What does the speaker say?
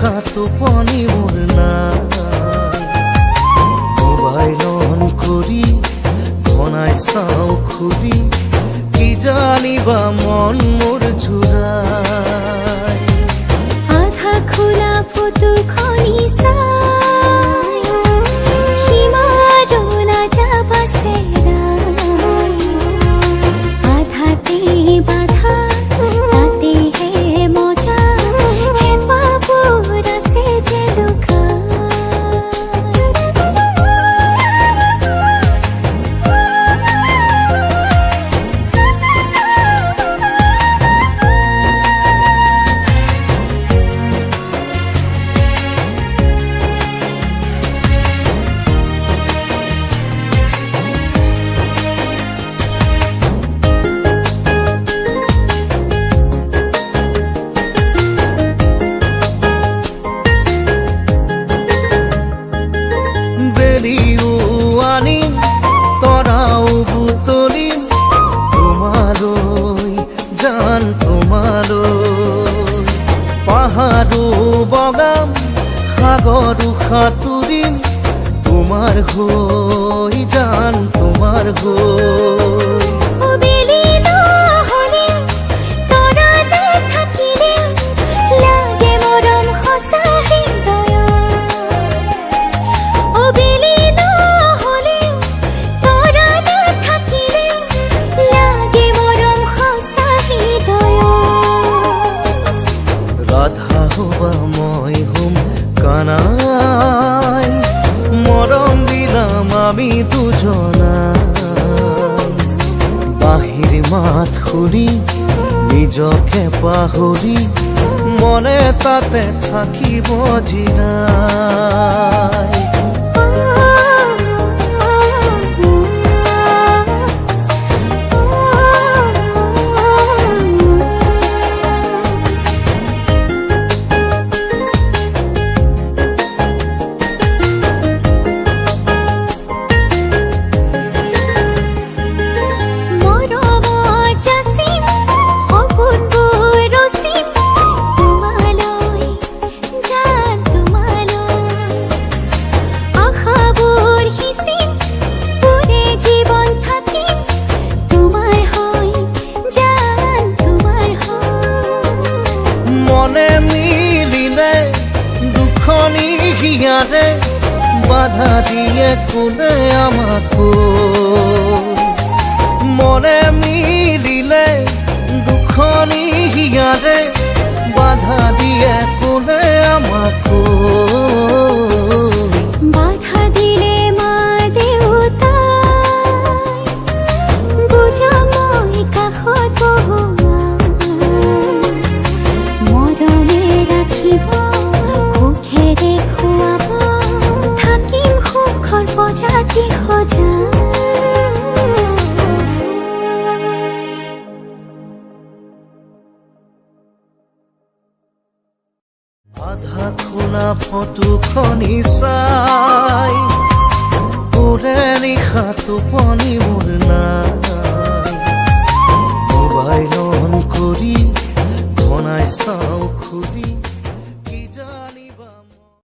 নিশা টোপনি মোৰ নাই মোবাইল অন কৰি বনাই চাওঁ খুলি কি জানিবা মন মোৰ জোৰাই আধা খোলা ফটোখনি চাই সীমাৰলা যাবা চেৰাই আধাতে বাধা তাতেহে মজা হেঁপাহবোৰ আছে যে লুকাই বেলিও আনিম তৰাও বুটলিম তোমালৈ জান তোমালৈ পাহাৰো বগাম সাগৰো সাঁতুৰিম তোমাৰ হৈ জান তোমাৰ হৈ ৰাধা হবা মই হোম কানাই মৰম দিলাম আমি দুজনাই বাহিৰ মাত শুনি নিজকে পাহৰি মনে তাতে থাকিব জিৰাই মনে মিলিলে দুখনি হিয়াৰে বাধা দিয়ে কোনে আমাকো মনে মিলিলে দুখনি হিয়াৰে বাধা দিয়ে কোনে আমাকো বাধা দিলে মা দেউতা বুজা মই কাষত মৰমে ৰাখিব সুখেৰে খুৱাব থাকিম সুখৰ প্ৰজাতি সজা আধা খোলা ফটোখনি চাই ওৰে নিশা টোপনি মোৰ নাই